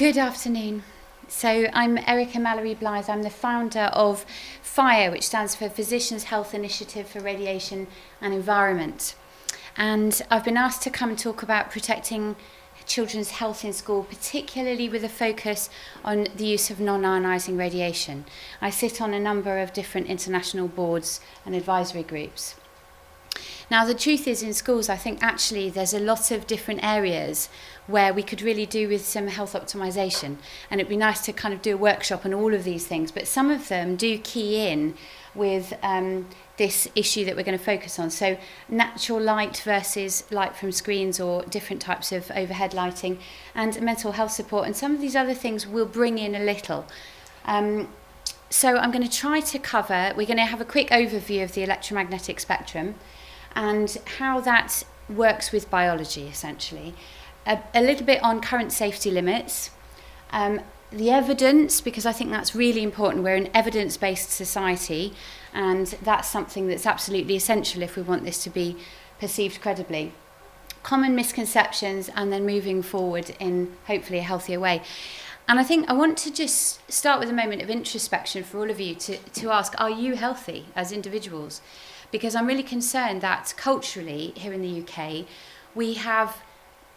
Good afternoon. So I'm Erica Mallery Blythe. I'm the founder of FHIRE, which stands for Physicians' Health Initiative for Radiation and Environment. And I've been asked to come and talk about protecting children's health in school, particularly with a focus on the use of non-ionising radiation. I sit on a number of different international boards and advisory groups. Now, the truth is, in schools, I think actually there's a lot of different areas where we could really do with some health optimization. And it'd be nice to kind of do a workshop on all of these things. But some of them do key in with this issue that we're going to focus on. So natural light versus light from screens or different types of overhead lighting and mental health support. And some of these other things we'll bring in a little. So I'm going to try to cover, we're going to have a quick overview of the electromagnetic spectrum and how that works with biology, essentially. A little bit on current safety limits, the evidence, because I think that's really important. We're an evidence-based society, and that's something that's absolutely essential if we want this to be perceived credibly. Common misconceptions, and then moving forward in hopefully a healthier way. And I think I want to just start with a moment of introspection for all of you to ask, are you healthy as individuals? Because I'm really concerned that culturally, here in the UK, we have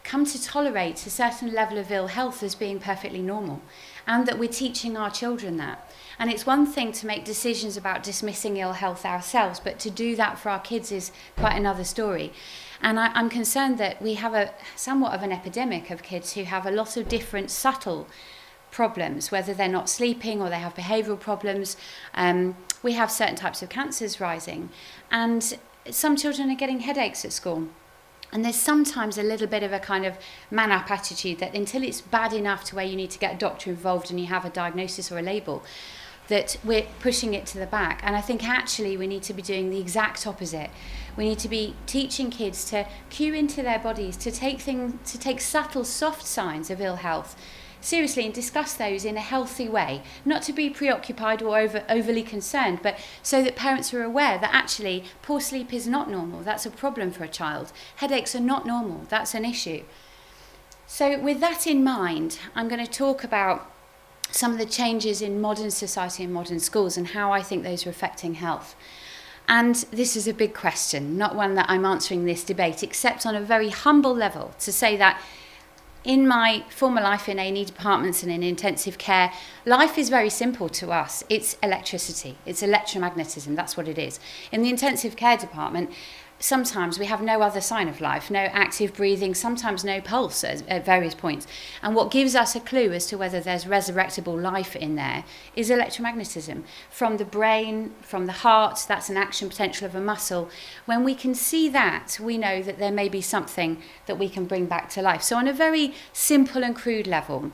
come to tolerate a certain level of ill health as being perfectly normal, and that we're teaching our children that. And it's one thing to make decisions about dismissing ill health ourselves, but to do that for our kids is quite another story. And I'm concerned that we have somewhat of an epidemic of kids who have a lot of different subtle problems, whether they're not sleeping or they have behavioural problems. We have certain types of cancers rising, and some children are getting headaches at school. And there's sometimes a little bit of a kind of man-up attitude that until it's bad enough to where you need to get a doctor involved and you have a diagnosis or a label, that we're pushing it to the back. And I think actually we need to be doing the exact opposite. We need to be teaching kids to cue into their bodies, to take subtle, soft signs of ill health seriously and discuss those in a healthy way, not to be preoccupied or overly concerned, but so that parents are aware that actually poor sleep is not normal. That's a problem for a child. Headaches are not normal. That's an issue. So with that in mind, I'm going to talk about some of the changes in modern society and modern schools and how I think those are affecting health. And this is a big question, not one that I'm answering this debate, except on a very humble level to say that in my former life in A&E departments and in intensive care, life is very simple to us. It's electricity. It's electromagnetism. That's what it is. In the intensive care department, sometimes we have no other sign of life, no active breathing, sometimes no pulse at various points. And what gives us a clue as to whether there's resurrectable life in there is electromagnetism. From the brain, from the heart, that's an action potential of a muscle. When we can see that, we know that there may be something that we can bring back to life. So on a very simple and crude level,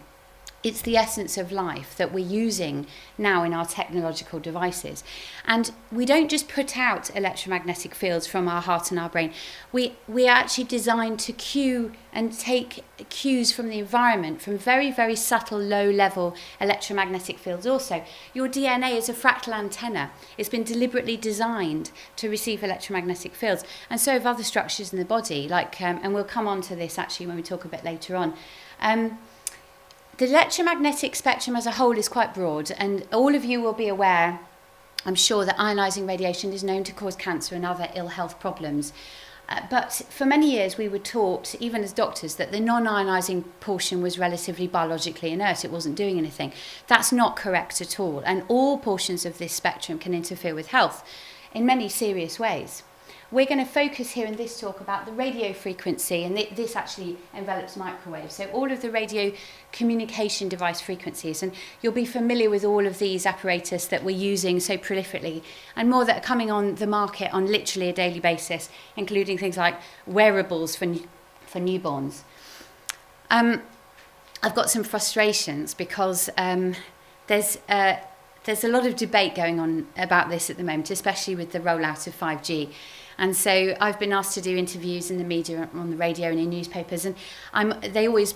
it's the essence of life that we're using now in our technological devices. And we don't just put out electromagnetic fields from our heart and our brain. We are actually designed to cue and take cues from the environment, from very, very subtle, low-level electromagnetic fields also. Your DNA is a fractal antenna. It's been deliberately designed to receive electromagnetic fields. And so have other structures in the body, like, and we'll come on to this actually when we talk a bit later on. The electromagnetic spectrum as a whole is quite broad, and all of you will be aware, I'm sure, that ionising radiation is known to cause cancer and other ill health problems. But for many years we were taught, even as doctors, that the non-ionising portion was relatively biologically inert. It wasn't doing anything. That's not correct at all, and all portions of this spectrum can interfere with health in many serious ways. We're going to focus here in this talk about the radio frequency, and this actually envelops microwaves. So all of the radio communication device frequencies, and you'll be familiar with all of these apparatus that we're using so prolifically, and more that are coming on the market on literally a daily basis, including things like wearables for newborns. I've got some frustrations because there's a lot of debate going on about this at the moment, especially with the rollout of 5G. And so I've been asked to do interviews in the media, on the radio and in newspapers, and they always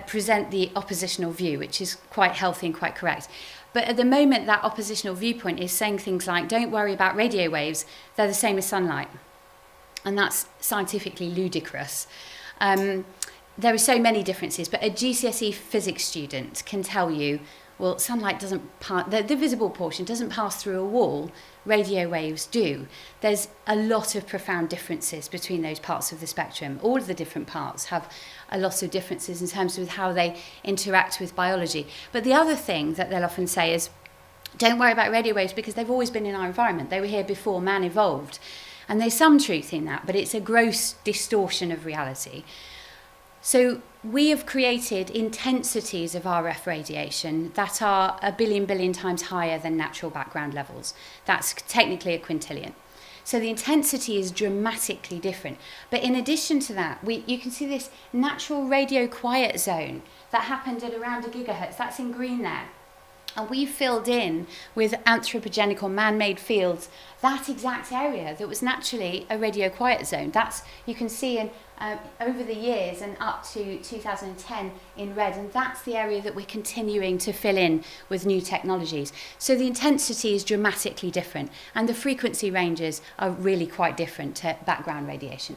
present the oppositional view, which is quite healthy and quite correct. But at the moment, that oppositional viewpoint is saying things like, don't worry about radio waves, they're the same as sunlight. And that's scientifically ludicrous. there are so many differences, but a GCSE physics student can tell you, well, sunlight doesn't pass, the visible portion doesn't pass through a wall, radio waves do. There's a lot of profound differences between those parts of the spectrum. All of the different parts have a lot of differences in terms of how they interact with biology. But the other thing that they'll often say is, don't worry about radio waves because they've always been in our environment. They were here before man evolved. And there's some truth in that, but it's a gross distortion of reality. So we have created intensities of RF radiation that are a billion times higher than natural background levels. That's technically a quintillion. So the intensity is dramatically different. But in addition to that, you can see this natural radio quiet zone that happened at around 1 gigahertz. That's in green there. And we filled in with anthropogenic or man-made fields that exact area that was naturally a radio quiet zone. That's, you can see in over the years and up to 2010 in red, and that's the area that we're continuing to fill in with new technologies. So the intensity is dramatically different, and the frequency ranges are really quite different to background radiation.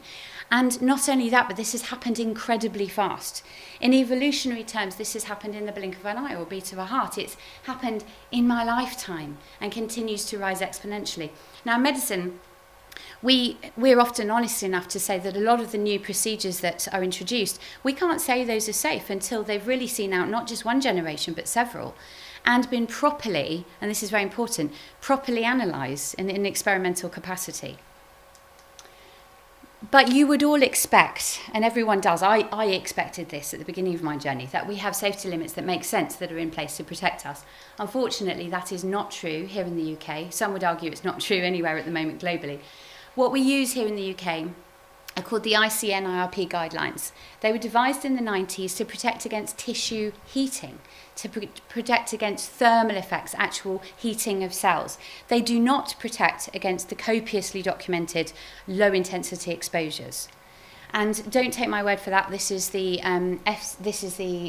And not only that, but this has happened incredibly fast. In evolutionary terms, this has happened in the blink of an eye or beat of a heart. It's happened in my lifetime and continues to rise exponentially. Now, medicine, we're often honest enough to say that a lot of the new procedures that are introduced, we can't say those are safe until they've really seen out not just one generation, but several, and been properly, and this is very important, properly analysed in an experimental capacity. But you would all expect, and everyone does, I expected this at the beginning of my journey, that we have safety limits that make sense that are in place to protect us. Unfortunately, that is not true here in the UK. Some would argue it's not true anywhere at the moment globally. What we use here in the UK are called the ICNIRP guidelines. They were devised in the 90s to protect against tissue heating, to protect against thermal effects, actual heating of cells. They do not protect against the copiously documented low-intensity exposures. And don't take my word for that. This is the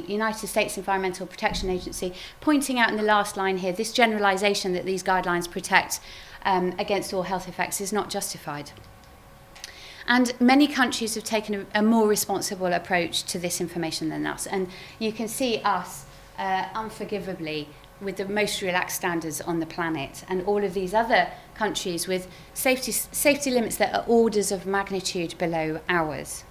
United States Environmental Protection Agency pointing out in the last line here, this generalization that these guidelines protect against all health effects is not justified. And many countries have taken a more responsible approach to this information than us. And you can see us unforgivably with the most relaxed standards on the planet, and all of these other countries with safety limits that are orders of magnitude below ours.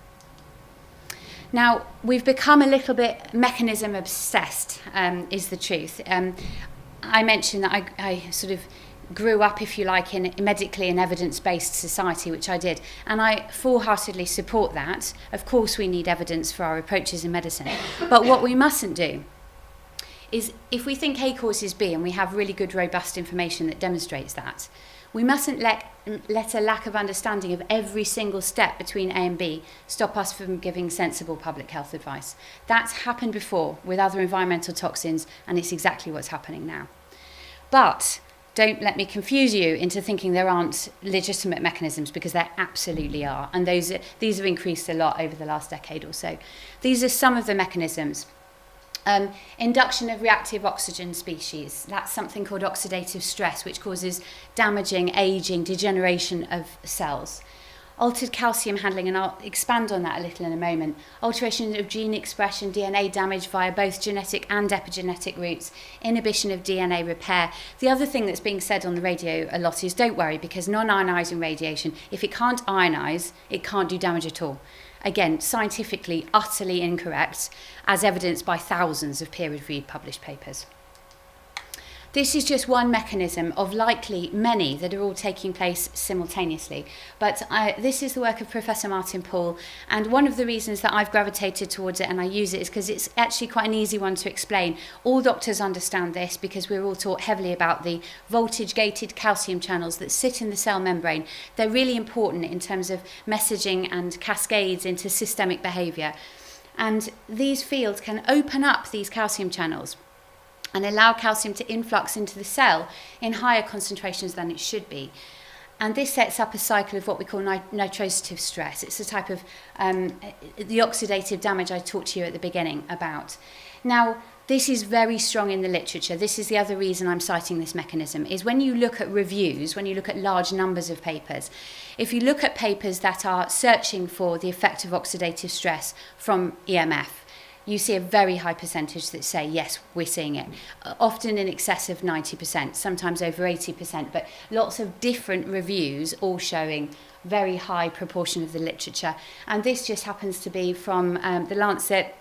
Now, we've become a little bit mechanism obsessed, is the truth. I mentioned that I sort of grew up, if you like, in medically and evidence-based society, which I did, and I full-heartedly support that. Of course we need evidence for our approaches in medicine, but what we mustn't do is, if we think A causes B and we have really good robust information that demonstrates that, we mustn't let a lack of understanding of every single step between A and B stop us from giving sensible public health advice. That's happened before with other environmental toxins, and it's exactly what's happening now. But don't let me confuse you into thinking there aren't legitimate mechanisms, because there absolutely are. And these have increased a lot over the last decade or so. These are some of the mechanisms. Induction of reactive oxygen species. That's something called oxidative stress, which causes damaging, aging, degeneration of cells. Altered calcium handling, and I'll expand on that a little in a moment. Alteration of gene expression, DNA damage via both genetic and epigenetic routes, inhibition of DNA repair. The other thing that's being said on the radio a lot is, don't worry, because non-ionising radiation, if it can't ionise, it can't do damage at all. Again, scientifically utterly incorrect, as evidenced by thousands of peer-reviewed published papers. This is just one mechanism of likely many that are all taking place simultaneously. But this is the work of Professor Martin Pall, and one of the reasons that I've gravitated towards it and I use it is because it's actually quite an easy one to explain. All doctors understand this because we're all taught heavily about the voltage-gated calcium channels that sit in the cell membrane. They're really important in terms of messaging and cascades into systemic behaviour. And these fields can open up these calcium channels and allow calcium to influx into the cell in higher concentrations than it should be. And this sets up a cycle of what we call nitrosative stress. It's a type of the oxidative damage I talked to you at the beginning about. Now, this is very strong in the literature. This is the other reason I'm citing this mechanism, is when you look at reviews, when you look at large numbers of papers, if you look at papers that are searching for the effect of oxidative stress from EMF, you see a very high percentage that say, yes, we're seeing it. Often in excess of 90%, sometimes over 80%, but lots of different reviews all showing very high proportion of the literature. And this just happens to be from the Lancet,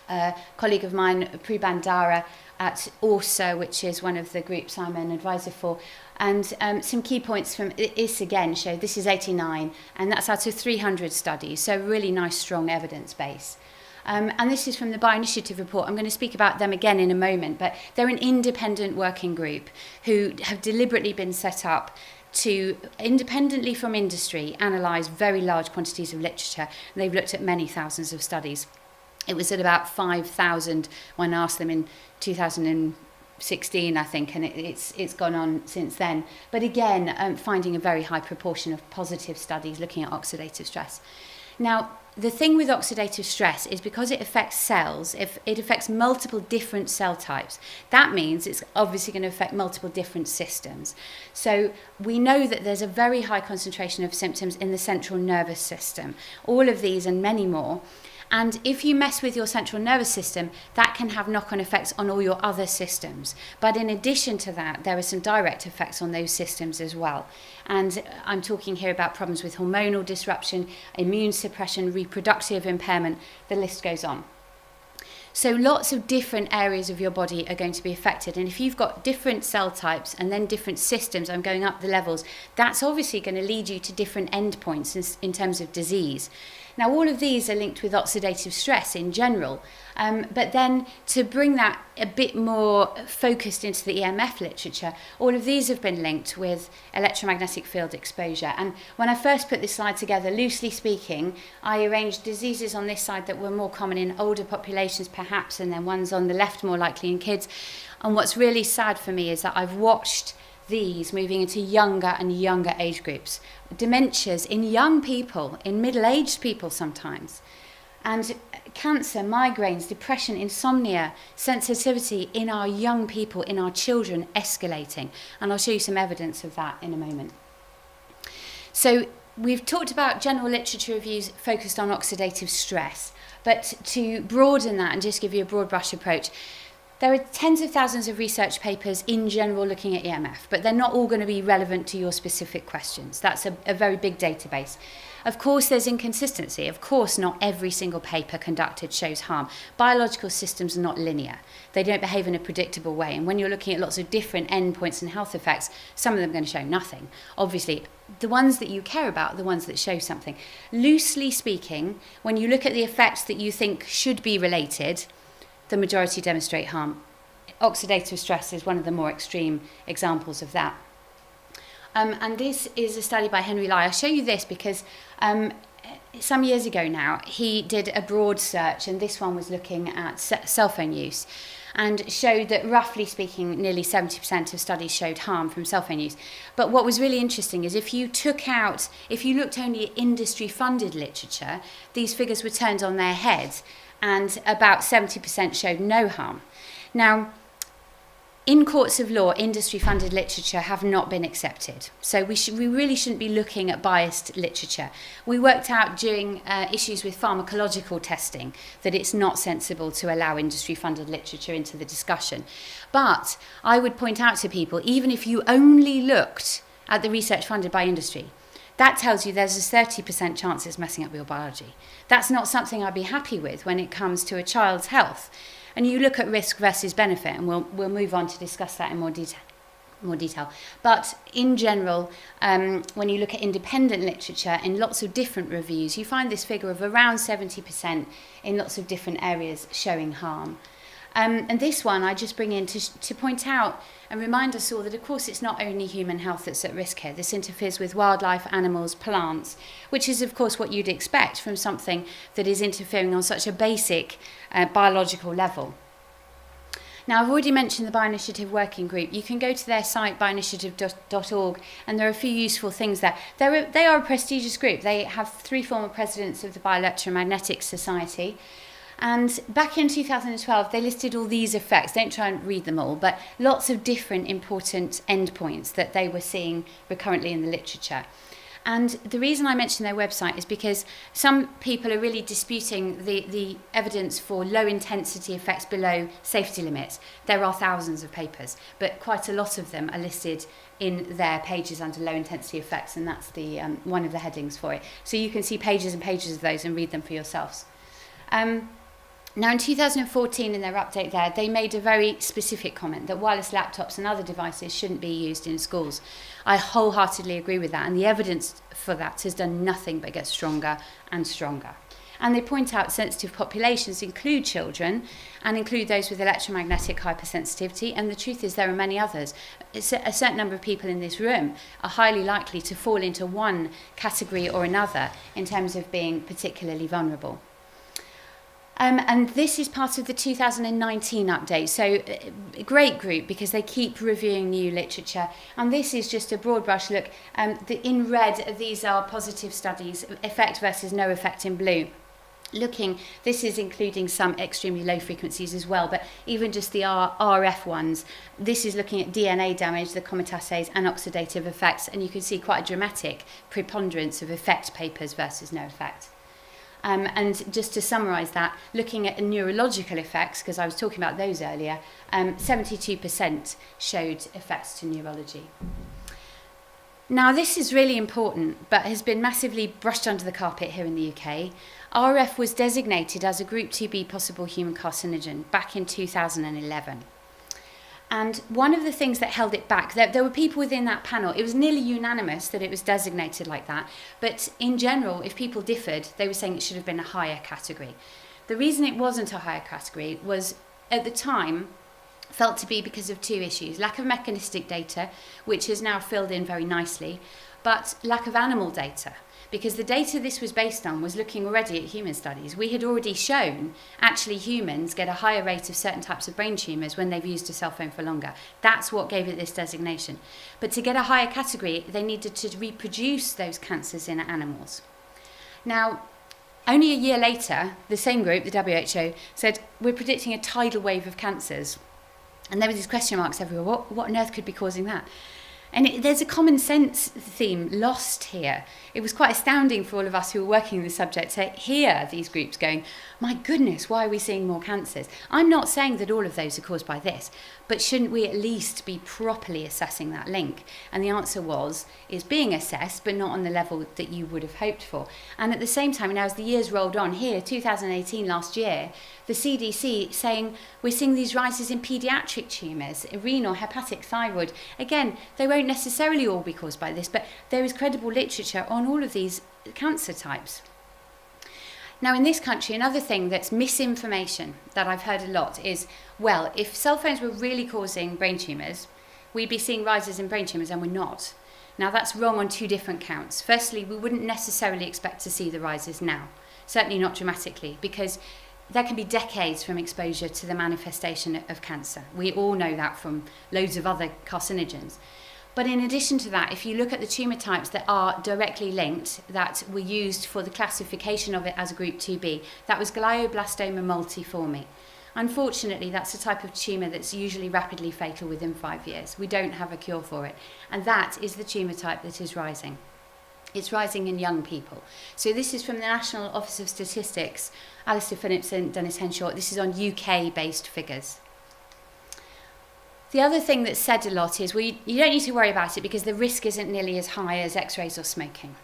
a colleague of mine, Prubandara, at ORSA, which is one of the groups I'm an advisor for. And some key points from this again show this is 89, and that's out of 300 studies, so really nice, strong evidence base. And this is from the Bioinitiative report. I'm going to speak about them again in a moment, but they're an independent working group who have deliberately been set up to, independently from industry, analyse very large quantities of literature. And they've looked at many thousands of studies. It was at about 5,000 when I asked them in 2016, I think, and it's gone on since then. But again, finding a very high proportion of positive studies looking at oxidative stress. Now, the thing with oxidative stress is because it affects cells, if it affects multiple different cell types, that means it's obviously going to affect multiple different systems. So we know that there's a very high concentration of symptoms in the central nervous system, all of these and many more. And if you mess with your central nervous system, that can have knock-on effects on all your other systems. But in addition to that, there are some direct effects on those systems as well. And I'm talking here about problems with hormonal disruption, immune suppression, reproductive impairment, the list goes on. So lots of different areas of your body are going to be affected. And if you've got different cell types and then different systems, I'm going up the levels, that's obviously going to lead you to different endpoints in terms of disease. Now, all of these are linked with oxidative stress in general, but then to bring that a bit more focused into the EMF literature, all of these have been linked with electromagnetic field exposure. And when I first put this slide together, loosely speaking, I arranged diseases on this side that were more common in older populations perhaps, and then ones on the left more likely in kids. And what's really sad for me is that I've watched these moving into younger and younger age groups. Dementias in young people, in middle-aged people sometimes. And cancer, migraines, depression, insomnia, sensitivity in our young people, in our children, escalating. And I'll show you some evidence of that in a moment. So we've talked about general literature reviews focused on oxidative stress. But to broaden that and just give you a broad brush approach, there are tens of thousands of research papers in general looking at EMF, but they're not all going to be relevant to your specific questions. That's a very big database. Of course, there's inconsistency. Of course, not every single paper conducted shows harm. Biological systems are not linear. They don't behave in a predictable way. And when you're looking at lots of different endpoints and health effects, some of them are going to show nothing. Obviously, the ones that you care about are the ones that show something. Loosely speaking, when you look at the effects that you think should be related, the majority demonstrate harm. Oxidative stress is one of the more extreme examples of that. And this is a study by Henry Lai. I'll show you this because some years ago now, he did a broad search, and this one was looking at cell phone use, and showed that, roughly speaking, nearly 70% of studies showed harm from cell phone use. But what was really interesting is if you looked only at industry-funded literature, these figures were turned on their heads, and about 70% showed no harm. Now, in courts of law, industry-funded literature have not been accepted. So we really shouldn't be looking at biased literature. We worked out during issues with pharmacological testing that it's not sensible to allow industry-funded literature into the discussion. But I would point out to people, even if you only looked at the research funded by industry, that tells you there's a 30% chance it's messing up your biology. That's not something I'd be happy with when it comes to a child's health. And you look at risk versus benefit, and we'll move on to discuss that in more detail. But in general, when you look at independent literature in lots of different reviews, you find this figure of around 70% in lots of different areas showing harm. And this one I just bring in to point out and remind us all that, of course, it's not only human health that's at risk here. This interferes with wildlife, animals, plants, which is, of course, what you'd expect from something that is interfering on such a basic biological level. Now, I've already mentioned the Bioinitiative Working Group. You can go to their site, bioinitiative.org, and there are a few useful things there. They are a prestigious group. They have 3 former presidents of the Bioelectromagnetic Society. And back in 2012, they listed all these effects. Don't try and read them all, but lots of different important endpoints that they were seeing recurrently in the literature. And the reason I mention their website is because some people are really disputing the evidence for low intensity effects below safety limits. There are thousands of papers, but quite a lot of them are listed in their pages under low intensity effects, and that's the one of the headings for it. So you can see pages and pages of those and read them for yourselves. Now in 2014, in their update there, they made a very specific comment that wireless laptops and other devices shouldn't be used in schools. I wholeheartedly agree with that, and the evidence for that has done nothing but get stronger and stronger. And they point out sensitive populations include children and include those with electromagnetic hypersensitivity, and the truth is there are many others. A certain number of people in this room are highly likely to fall into one category or another in terms of being particularly vulnerable. And this is part of the 2019 update, so a great group because they keep reviewing new literature. And this is just a broad brush look. In red, these are positive studies, effect versus no effect in blue. This is including some extremely low frequencies as well, but even just the RF ones, this is looking at DNA damage, the cometastases and oxidative effects, and you can see quite a dramatic preponderance of effect papers versus no effect. And just to summarise that, looking at neurological effects, because I was talking about those earlier, 72% showed effects to neurology. Now, this is really important, but has been massively brushed under the carpet here in the UK. RF was designated as a Group 2B possible human carcinogen back in 2011. And one of the things that held it back, there were people within that panel, it was nearly unanimous that it was designated like that, but in general, if people differed, they were saying it should have been a higher category. The reason it wasn't a higher category was, at the time, felt to be because of two issues: lack of mechanistic data, which is now filled in very nicely, but lack of animal data. Because the data this was based on was looking already at human studies. We had already shown actually humans get a higher rate of certain types of brain tumours when they've used a cell phone for longer. That's what gave it this designation. But to get a higher category, they needed to reproduce those cancers in animals. Now, only a year later, the same group, the WHO, said, we're predicting a tidal wave of cancers. And there were these question marks everywhere. What on earth could be causing that? And there's a common sense theme lost here. It was quite astounding for all of us who were working in the subject to hear these groups going, my goodness, why are we seeing more cancers? I'm not saying that all of those are caused by this, but shouldn't we at least be properly assessing that link? And the answer is being assessed, but not on the level that you would have hoped for. And at the same time, now as the years rolled on here, 2018, last year, the CDC saying we're seeing these rises in paediatric tumours, renal, hepatic, thyroid. Again, they won't necessarily all be caused by this, but there is credible literature on all of these cancer types. Now, in this country, another thing that's misinformation that I've heard a lot is, well, if cell phones were really causing brain tumours, we'd be seeing rises in brain tumours, and we're not. Now, that's wrong on two different counts. Firstly, we wouldn't necessarily expect to see the rises now, certainly not dramatically, because there can be decades from exposure to the manifestation of cancer. We all know that from loads of other carcinogens. But in addition to that, if you look at the tumour types that are directly linked, that were used for the classification of it as a Group 2B, that was glioblastoma multiforme. Unfortunately, that's a type of tumour that's usually rapidly fatal within 5 years. We don't have a cure for it. And that is the tumour type that is rising. It's rising in young people. So this is from the National Office of Statistics, Alistair Phillipson, Dennis Henshaw. This is on UK-based figures. The other thing that's said a lot is, well, you don't need to worry about it because the risk isn't nearly as high as X-rays or smoking.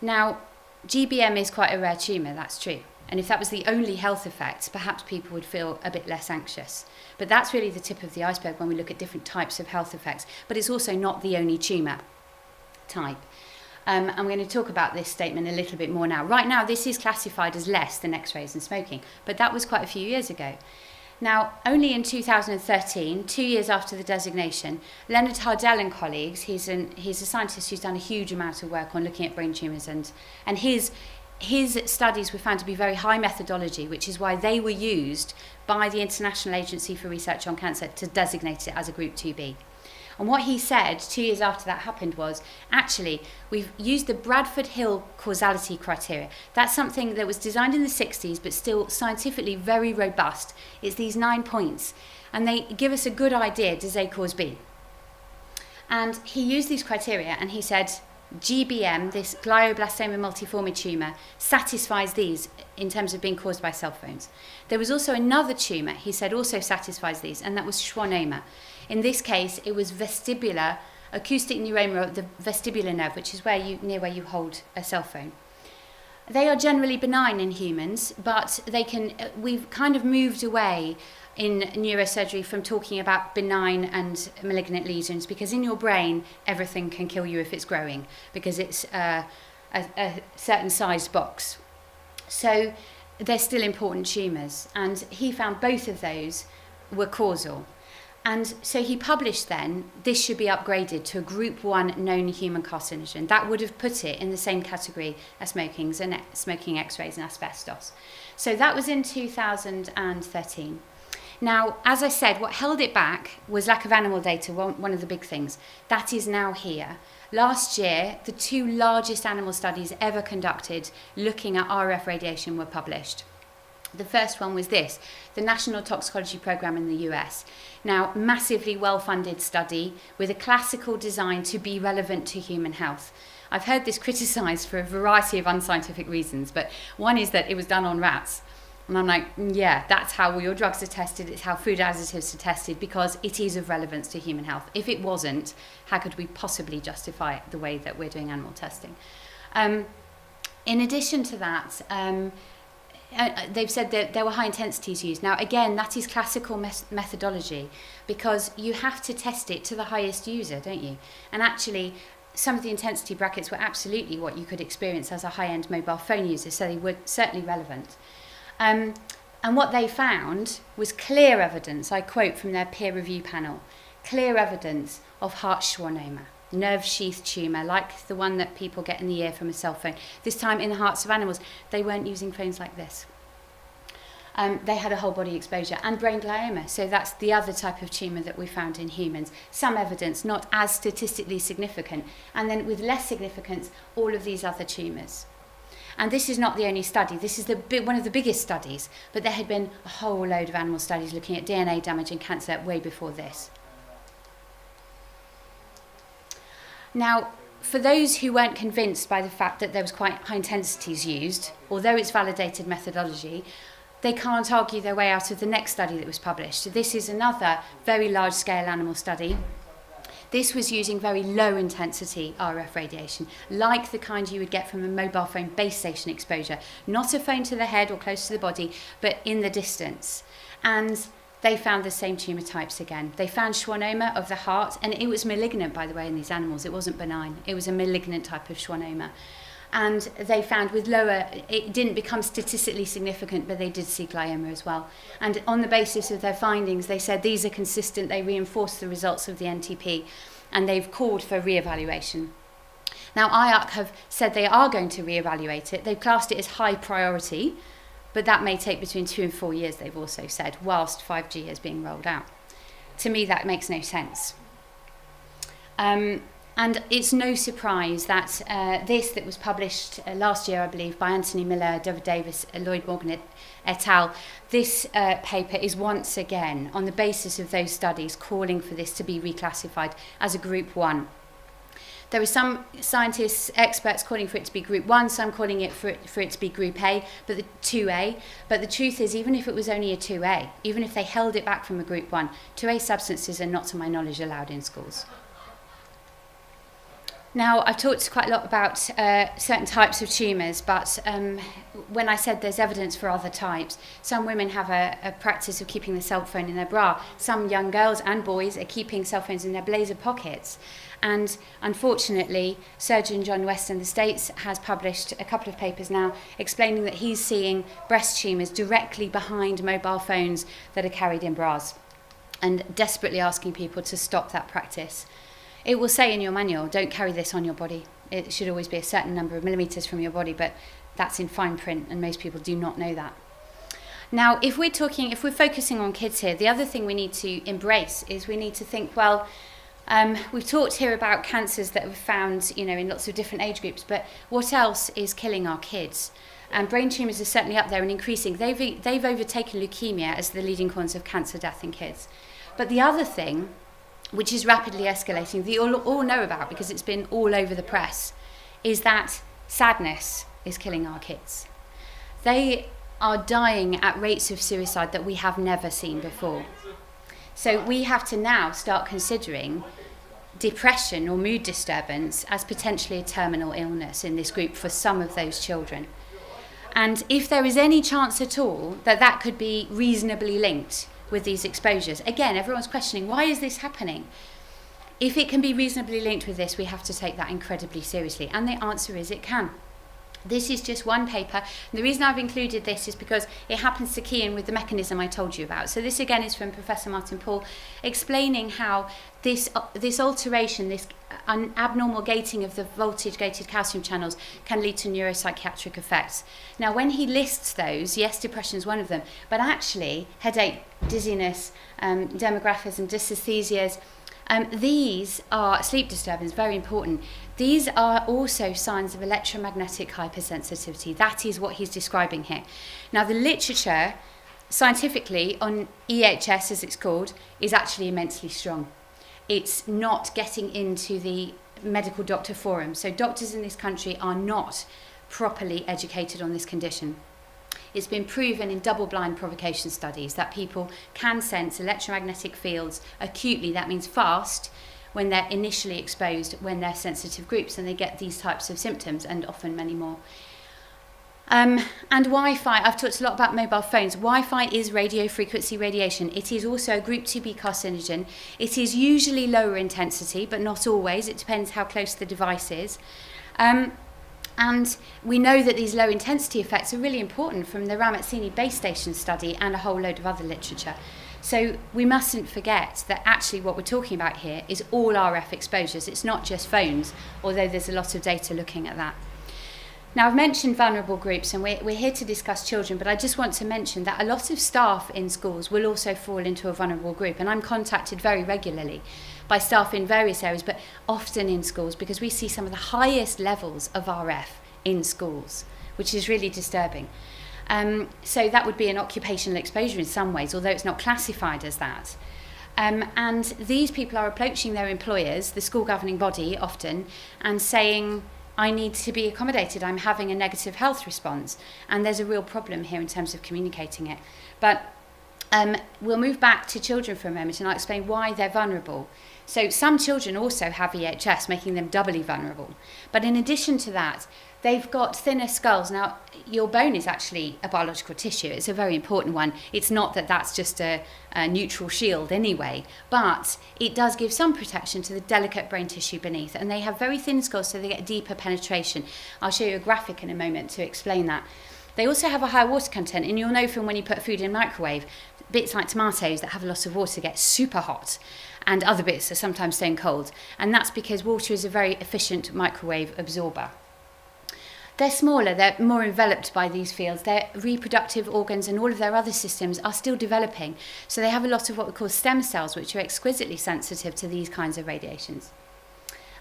Now, GBM is quite a rare tumour, that's true. And if that was the only health effect, perhaps people would feel a bit less anxious. But that's really the tip of the iceberg when we look at different types of health effects. But it's also not the only tumour type. I'm going to talk about this statement a little bit more now. Right now, this is classified as less than X-rays and smoking, but that was quite a few years ago. Now, only in 2013, 2 years after the designation, Leonard Hardell and colleagues, he's a scientist who's done a huge amount of work on looking at brain tumours, and his studies were found to be very high methodology, which is why they were used by the International Agency for Research on Cancer to designate it as a Group 2B. And what he said 2 years after that happened was, actually, we've used the Bradford Hill causality criteria. That's something that was designed in the 60s, but still scientifically very robust. It's these 9 points. And they give us a good idea, does A cause B? And he used these criteria and he said, GBM, this glioblastoma multiforme tumour, satisfies these in terms of being caused by cell phones. There was also another tumour, he said, also satisfies these, and that was schwannoma. In this case, it was vestibular, acoustic neuroma of the vestibular nerve, which is near where you hold a cell phone. They are generally benign in humans, but we've kind of moved away in neurosurgery from talking about benign and malignant lesions, because in your brain everything can kill you if it's growing, because it's a certain sized box. So they're still important tumours, and he found both of those were causal. And so he published then, this should be upgraded to a group 1 known human carcinogen. That would have put it in the same category as smoking X-rays and asbestos. So that was in 2013. Now, as I said, what held it back was lack of animal data, one of the big things. That is now here. Last year, the 2 largest animal studies ever conducted looking at RF radiation were published. The first one was this, the National Toxicology Program in the US. Now, massively well-funded study with a classical design to be relevant to human health. I've heard this criticised for a variety of unscientific reasons, but one is that it was done on rats. And I'm like, yeah, that's how all your drugs are tested. It's how food additives are tested, because it is of relevance to human health. If it wasn't, how could we possibly justify it the way that we're doing animal testing? In addition to that, they've said that there were high intensities used. Now, again, that is classical methodology, because you have to test it to the highest user, don't you? And actually, some of the intensity brackets were absolutely what you could experience as a high-end mobile phone user, so they were certainly relevant. And what they found was clear evidence, I quote from their peer review panel, clear evidence of heart schwannoma, nerve sheath tumour, like the one that people get in the ear from a cell phone. This time in the hearts of animals, they weren't using phones like this. They had a whole body exposure, and brain glioma. So that's the other type of tumour that we found in humans. Some evidence, not as statistically significant. And then with less significance, all of these other tumours. And this is not the only study. This is one of the biggest studies. But there had been a whole load of animal studies looking at DNA damage and cancer way before this. Now, for those who weren't convinced by the fact that there was quite high intensities used, although it's validated methodology, they can't argue their way out of the next study that was published. So this is another very large-scale animal study. This was using very low intensity RF radiation, like the kind you would get from a mobile phone base station exposure. Not a phone to the head or close to the body, but in the distance. And they found the same tumour types again. They found schwannoma of the heart, and it was malignant, by the way, in these animals. It wasn't benign. It was a malignant type of schwannoma. And they found with lower, it didn't become statistically significant, but they did see glioma as well. And on the basis of their findings, they said these are consistent, they reinforce the results of the NTP, and they've called for re-evaluation. Now, IARC have said they are going to re-evaluate it. They've classed it as high priority, but that may take between 2 and 4 years, they've also said, whilst 5G is being rolled out. To me, that makes no sense. And it's no surprise that this that was published last year, I believe, by Anthony Miller, David Davis, Lloyd Morgan et al., this paper is once again, on the basis of those studies, calling for this to be reclassified as a group 1. There are some scientists, experts calling for it to be group 1, some calling it for it to be group A, but the 2A. But the truth is, even if it was only a 2A, even if they held it back from a group 1, 2A substances are not, to my knowledge, allowed in schools. Now, I've talked quite a lot about certain types of tumours, but when I said there's evidence for other types, some women have a practice of keeping the cell phone in their bra. Some young girls and boys are keeping cell phones in their blazer pockets. And unfortunately, Surgeon John West in the States has published a couple of papers now explaining that he's seeing breast tumours directly behind mobile phones that are carried in bras, and desperately asking people to stop that practice. It will say in your manual, don't carry this on your body. It should always be a certain number of millimetres from your body, but that's in fine print, and most people do not know that. Now, if we're focusing on kids here, the other thing we need to embrace is we need to think, well, We've talked here about cancers that were found, in lots of different age groups, but what else is killing our kids? And brain tumours are certainly up there and increasing. They've overtaken leukemia as the leading cause of cancer death in kids. But the other thing, which is rapidly escalating, that you all know about because it's been all over the press, is that sadness is killing our kids. They are dying at rates of suicide that we have never seen before. So we have to now start considering depression or mood disturbance as potentially a terminal illness in this group for some of those children. And if there is any chance at all that could be reasonably linked with these exposures, again, everyone's questioning, why is this happening? If it can be reasonably linked with this, we have to take that incredibly seriously. And the answer is it can. This is just one paper. And the reason I've included this is because it happens to key in with the mechanism I told you about. So this again is from Professor Martin Pall, explaining how this alteration, this abnormal gating of the voltage-gated calcium channels can lead to neuropsychiatric effects. Now, when he lists those, yes, depression is one of them, but actually headache, dizziness, demographism, dysesthesias, these are sleep disturbance, very important. These are also signs of electromagnetic hypersensitivity. That is what he's describing here. Now, the literature, scientifically, on EHS, as it's called, is actually immensely strong. It's not getting into the medical doctor forum. So doctors in this country are not properly educated on this condition. It's been proven in double-blind provocation studies that people can sense electromagnetic fields acutely, that means fast, when they're initially exposed, when they're sensitive groups, and they get these types of symptoms, and often many more. And Wi-Fi, I've talked a lot about mobile phones. Wi-Fi is radio frequency radiation. It is also a group 2B carcinogen. It is usually lower intensity, but not always. It depends how close the device is. And we know that these low intensity effects are really important from the Ramazzini base station study and a whole load of other literature. So we mustn't forget that actually what we're talking about here is all RF exposures. It's not just phones, although there's a lot of data looking at that. Now, I've mentioned vulnerable groups, and we're here to discuss children, but I just want to mention that a lot of staff in schools will also fall into a vulnerable group, and I'm contacted very regularly by staff in various areas, but often in schools, because we see some of the highest levels of RF in schools, which is really disturbing. So that would be an occupational exposure in some ways, although it's not classified as that. And these people are approaching their employers, the school governing body often, and saying, I need to be accommodated, I'm having a negative health response. And there's a real problem here in terms of communicating it. But we'll move back to children for a moment, and I'll explain why they're vulnerable. So some children also have EHS, making them doubly vulnerable. But in addition to that, they've got thinner skulls. Now, your bone is actually a biological tissue. It's a very important one. It's not that that's just a neutral shield anyway, but it does give some protection to the delicate brain tissue beneath. And they have very thin skulls, so they get deeper penetration. I'll show you a graphic in a moment to explain that. They also have a high water content, and you'll know from when you put food in a microwave, bits like tomatoes that have a lot of water get super hot, and other bits are sometimes staying cold. And that's because water is a very efficient microwave absorber. They're smaller, they're more enveloped by these fields. Their reproductive organs and all of their other systems are still developing. So they have a lot of what we call stem cells, which are exquisitely sensitive to these kinds of radiations.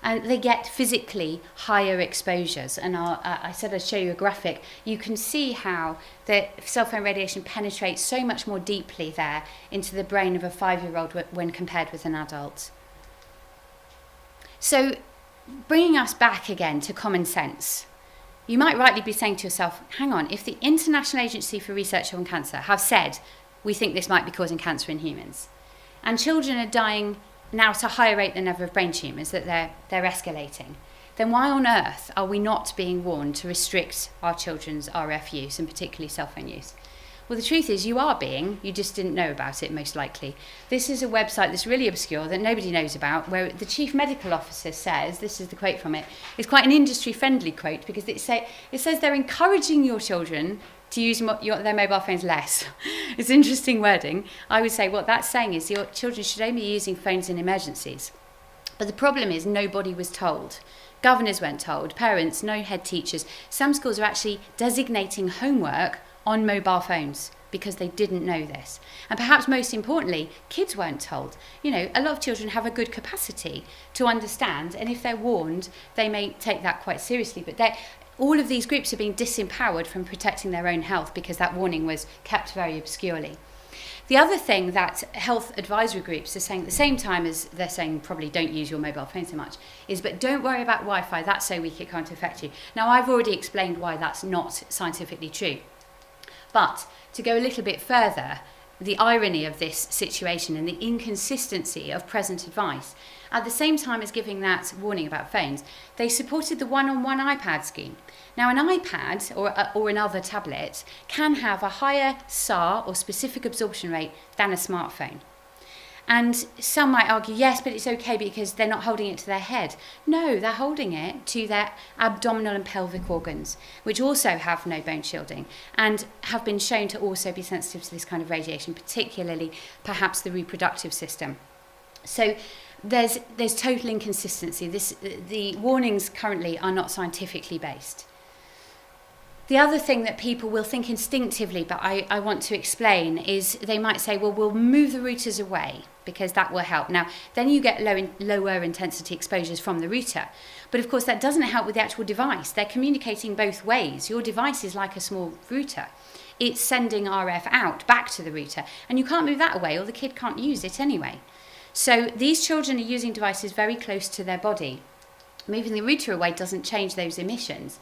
And they get physically higher exposures. And I said I'd show you a graphic. You can see how the cell phone radiation penetrates so much more deeply there into the brain of a 5-year-old when compared with an adult. So bringing us back again to common sense, you might rightly be saying to yourself, hang on, if the International Agency for Research on Cancer have said, we think this might be causing cancer in humans, and children are dying now at a higher rate than ever of brain tumours, that they're escalating, then why on earth are we not being warned to restrict our children's RF use, and particularly cell phone use? Well, the truth is you are being, you just didn't know about it most likely. This is a website that's really obscure that nobody knows about, where the chief medical officer says, this is the quote from it, it's quite an industry-friendly quote, because it says they're encouraging your children to use their mobile phones less. It's interesting wording. I would say what that's saying is your children should only be using phones in emergencies. But the problem is nobody was told. Governors weren't told, parents, no head teachers. Some schools are actually designating homework on mobile phones. because they didn't know this. And perhaps most importantly, kids weren't told. You know, a lot of children have a good capacity to understand, and if they're warned, they may take that quite seriously. But all of these groups are being disempowered from protecting their own health because that warning was kept very obscurely. The other thing that health advisory groups are saying at the same time as they're saying probably don't use your mobile phone so much is, but don't worry about Wi-Fi, that's so weak it can't affect you. Now, I've already explained why that's not scientifically true. But to go a little bit further, the irony of this situation and the inconsistency of present advice, at the same time as giving that warning about phones, they supported the one-on-one iPad scheme. Now, an iPad or another tablet can have a higher SAR or specific absorption rate than a smartphone. And some might argue, yes, but it's okay because they're not holding it to their head. No, they're holding it to their abdominal and pelvic organs, which also have no bone shielding and have been shown to also be sensitive to this kind of radiation, particularly perhaps the reproductive system. So there's total inconsistency. The warnings currently are not scientifically based. The other thing that people will think instinctively, but I want to explain, is they might say, well, we'll move the routers away because that will help. Now, then you get lower intensity exposures from the router. But of course, that doesn't help with the actual device. They're communicating both ways. Your device is like a small router. It's sending RF out back to the router. And you can't move that away or the kid can't use it anyway. So these children are using devices very close to their body. Moving the router away doesn't change those emissions,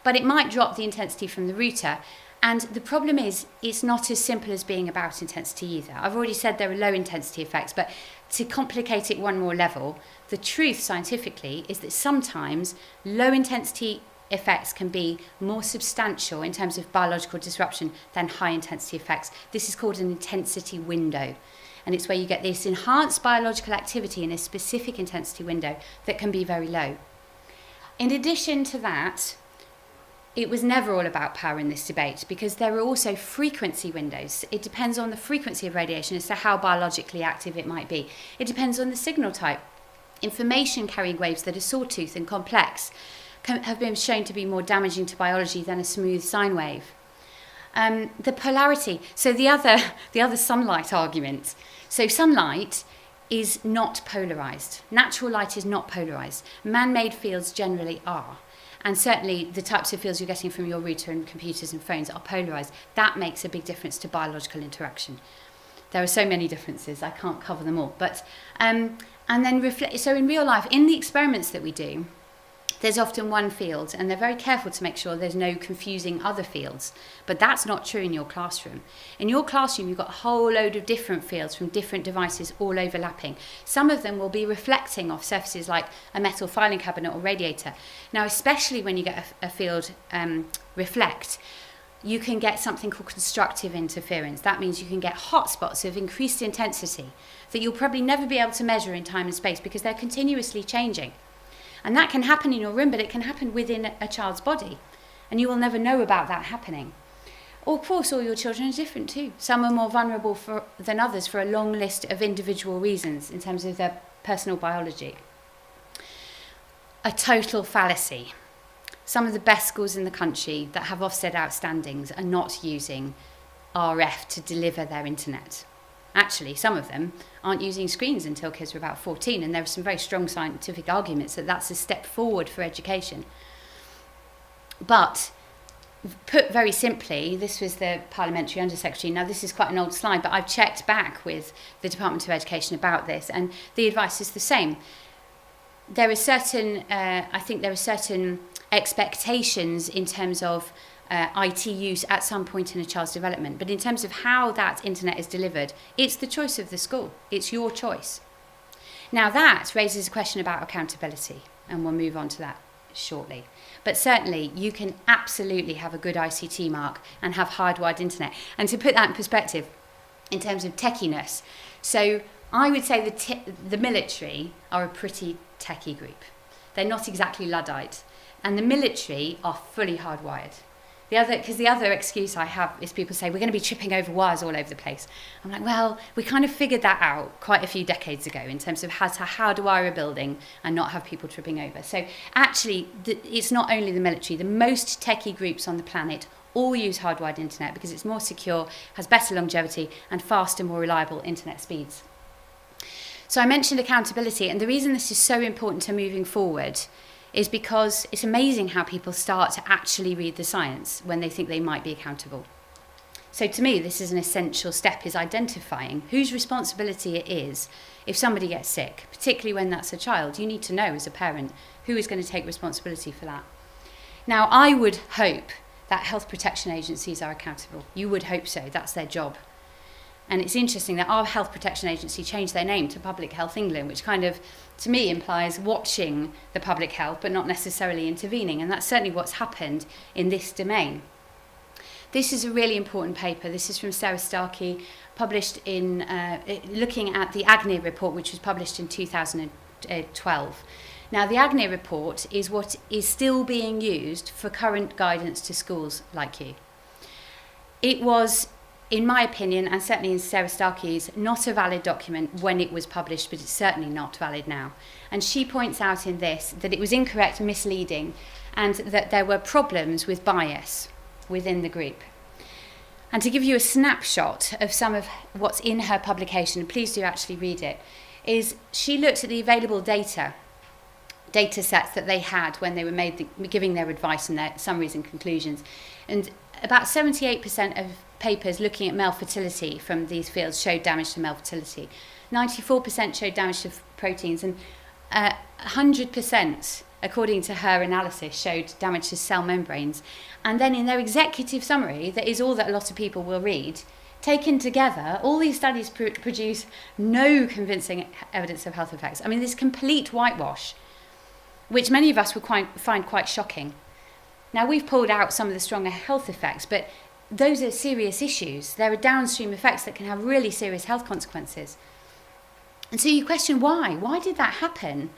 but it might drop the intensity from the router. And the problem is, it's not as simple as being about intensity either. I've already said there are low intensity effects, but to complicate it one more level, the truth scientifically is that sometimes low intensity effects can be more substantial in terms of biological disruption than high intensity effects. This is called an intensity window. And it's where you get this enhanced biological activity in a specific intensity window that can be very low. In addition to that, it was never all about power in this debate because there are also frequency windows. It depends on the frequency of radiation as to how biologically active it might be. It depends on the signal type. Information carrying waves that are sawtooth and complex have been shown to be more damaging to biology than a smooth sine wave. The polarity, so the other sunlight argument. So sunlight is not polarised. Natural light is not polarised. Man-made fields generally are. And certainly the types of fields you're getting from your router and computers and phones are polarised. That makes a big difference to biological interaction. There are so many differences, I can't cover them all. But and then so in real life, in the experiments that we do, there's often one field, and they're very careful to make sure there's no confusing other fields. But that's not true in your classroom. In your classroom, you've got a whole load of different fields from different devices all overlapping. Some of them will be reflecting off surfaces like a metal filing cabinet or radiator. Now, especially when you get a field reflect, you can get something called constructive interference. That means you can get hotspots of increased intensity that you'll probably never be able to measure in time and space because they're continuously changing. And that can happen in your room, but it can happen within a child's body. And you will never know about that happening. Of course, all your children are different too. Some are more vulnerable than others for a long list of individual reasons in terms of their personal biology. A total fallacy. Some of the best schools in the country that have Ofsted outstandings are not using RF to deliver their internet. Actually, some of them aren't using screens until kids are about 14, and there are some very strong scientific arguments that that's a step forward for education. But put very simply, this was the Parliamentary Undersecretary. Now, this is quite an old slide, but I've checked back with the Department of Education about this, and the advice is the same. There are certain, I think there are certain expectations in terms of IT use at some point in a child's development. But in terms of how that internet is delivered, it's the choice of the school. It's your choice. Now that raises a question about accountability, and we'll move on to that shortly. But certainly you can absolutely have a good ICT mark and have hardwired internet. And to put that in perspective, in terms of techiness, so I would say the military are a pretty techie group. They're not exactly Luddite. And the military are fully hardwired. Because the other excuse I have is people say, we're going to be tripping over wires all over the place. I'm like, well, we kind of figured that out quite a few decades ago in terms of how to hardwire a building and not have people tripping over. So actually, it's not only the military. The most techie groups on the planet all use hardwired internet because it's more secure, has better longevity, and faster, more reliable internet speeds. So I mentioned accountability, and the reason this is so important to moving forward is because it's amazing how people start to actually read the science when they think they might be accountable. So to me, this is an essential step, is identifying whose responsibility it is if somebody gets sick, particularly when that's a child. You need to know as a parent who is going to take responsibility for that. Now, I would hope that health protection agencies are accountable. You would hope so. That's their job. And it's interesting that our health protection agency changed their name to Public Health England, which kind of, to me, implies watching the public health but not necessarily intervening. And that's certainly what's happened in this domain. This is a really important paper. This is from Sarah Starkey, published in looking at the Agni Report, which was published in 2012. Now, the Agni Report is what is still being used for current guidance to schools like you. It was, in my opinion, and certainly in Sarah Starkey's, not a valid document when it was published, but it's certainly not valid now. And she points out in this that it was incorrect and misleading, and that there were problems with bias within the group. And to give you a snapshot of some of what's in her publication, please do actually read it, is she looked at the available data sets that they had when they were giving their advice and their summaries and conclusions. And about 78% of papers looking at male fertility from these fields showed damage to male fertility. 94% showed damage to proteins, and 100%, according to her analysis, showed damage to cell membranes. And then in their executive summary, that is all that a lot of people will read, taken together, all these studies produce no convincing evidence of health effects. I mean, this complete whitewash, which many of us would find quite shocking. Now, we've pulled out some of the stronger health effects, but those are serious issues. There are downstream effects that can have really serious health consequences. And so you question why? Why did that happen?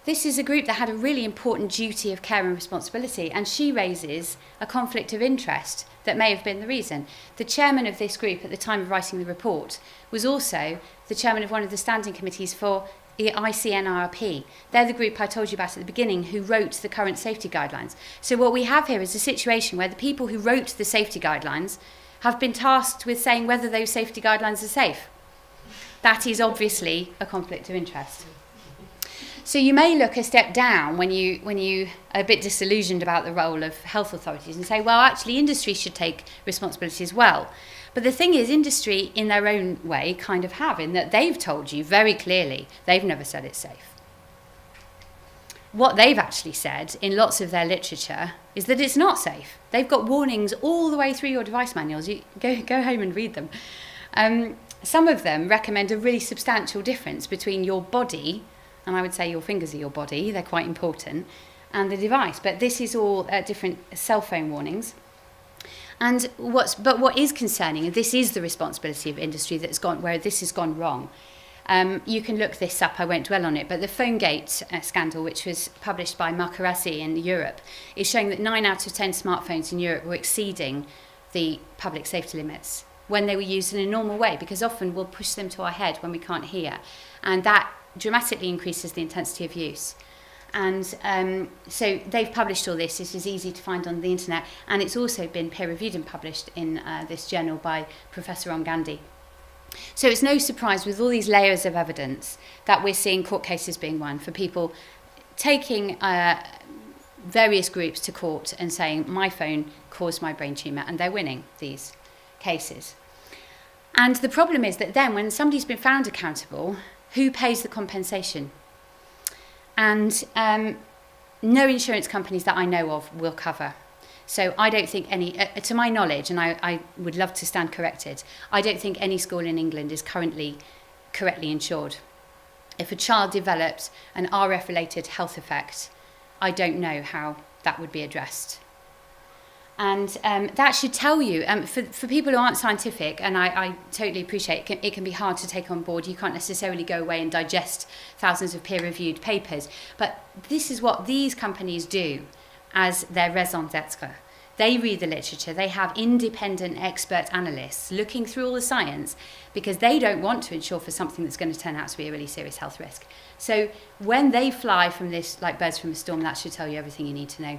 This is a group that had a really important duty of care and responsibility, and she raises a conflict of interest that may have been the reason. The chairman of this group at the time of writing the report was also the chairman of one of the standing committees for the ICNIRP. They're the group I told you about at the beginning who wrote the current safety guidelines. So what we have here is a situation where the people who wrote the safety guidelines have been tasked with saying whether those safety guidelines are safe. That is obviously a conflict of interest. So you may look a step down when you are a bit disillusioned about the role of health authorities and say, well, actually industry should take responsibility as well. But the thing is, industry in their own way kind of have, in that they've told you very clearly they've never said it's safe. What they've actually said in lots of their literature is that it's not safe. They've got warnings all the way through your device manuals. You go home and read them. Some of them recommend a really substantial difference between your body, and I would say your fingers are your body, they're quite important, and the device. But this is all different cell phone warnings. And what is concerning, and this is the responsibility of industry where this has gone wrong. You can look this up, I won't dwell on it, but the PhoneGate scandal, which was published by Mallery in Europe, is showing that 9 out of 10 smartphones in Europe were exceeding the public safety limits when they were used in a normal way, because often we'll push them to our head when we can't hear. And that dramatically increases the intensity of use. And so they've published all this. This is easy to find on the internet, and it's also been peer-reviewed and published in this journal by Professor Gandhi. So it's no surprise with all these layers of evidence that we're seeing court cases being won for people taking various groups to court and saying, my phone caused my brain tumour, and they're winning these cases. And the problem is that then when somebody's been found accountable, who pays the compensation? And no insurance companies that I know of will cover. So I don't think any, to my knowledge, and I would love to stand corrected, I don't think any school in England is currently correctly insured. If a child develops an RF-related health effect, I don't know how that would be addressed. And that should tell you, for people who aren't scientific, and I totally appreciate it can be hard to take on board. You can't necessarily go away and digest thousands of peer-reviewed papers. But this is what these companies do as their raison d'etre. They read the literature. They have independent expert analysts looking through all the science because they don't want to insure for something that's going to turn out to be a really serious health risk. So when they fly from this like birds from a storm, that should tell you everything you need to know.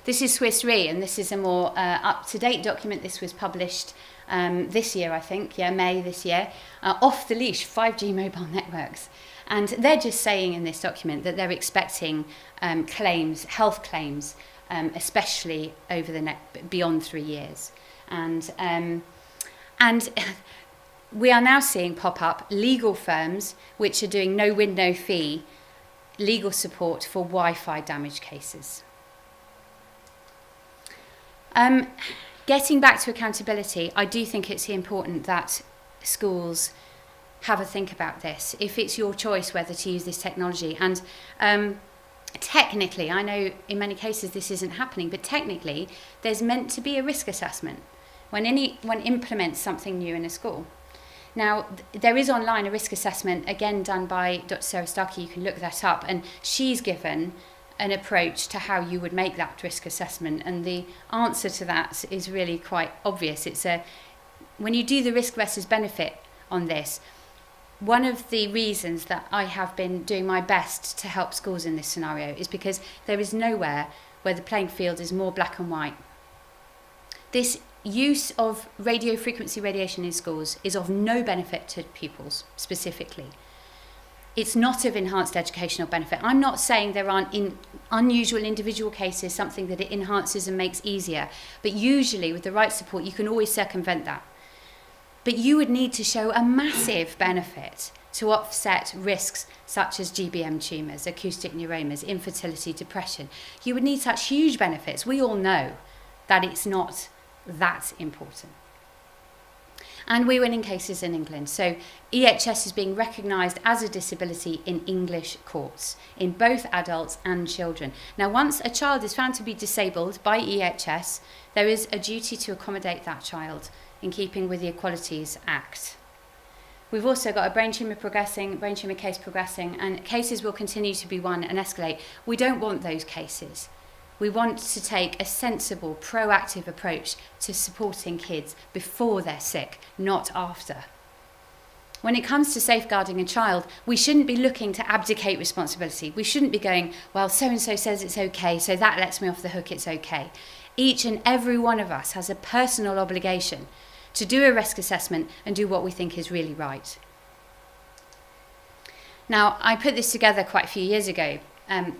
This is Swiss Re, and this is a more up-to-date document. This was published this year, I think, May this year. Off the leash, 5G mobile networks. And they're just saying in this document that they're expecting health claims, especially over beyond 3 years. And we are now seeing pop up legal firms which are doing no win, no fee legal support for Wi-Fi damage cases. Getting back to accountability, I do think it's important that schools have a think about this. If it's your choice whether to use this technology, and technically, I know in many cases this isn't happening, but technically there's meant to be a risk assessment when anyone implements something new in a school. Now, there is online a risk assessment, again done by Dr. Sarah Starkey, you can look that up, and she's given an approach to how you would make that risk assessment, and the answer to that is really quite obvious. When you do the risk versus benefit on this, one of the reasons that I have been doing my best to help schools in this scenario is because there is nowhere where the playing field is more black and white. This use of radio frequency radiation in schools is of no benefit to pupils specifically. It's not of enhanced educational benefit. I'm not saying there aren't unusual individual cases, something that it enhances and makes easier, but usually with the right support you can always circumvent that. But you would need to show a massive benefit to offset risks such as GBM tumours, acoustic neuromas, infertility, depression. You would need such huge benefits. We all know that it's not that important. And we're winning cases in England. So EHS is being recognised as a disability in English courts, in both adults and children. Now, once a child is found to be disabled by EHS, there is a duty to accommodate that child in keeping with the Equalities Act. We've also got a brain tumour case progressing, and cases will continue to be won and escalate. We don't want those cases. We want to take a sensible, proactive approach to supporting kids before they're sick, not after. When it comes to safeguarding a child, we shouldn't be looking to abdicate responsibility. We shouldn't be going, well, so-and-so says it's okay, so that lets me off the hook, it's okay. Each and every one of us has a personal obligation to do a risk assessment and do what we think is really right. Now, I put this together quite a few years ago,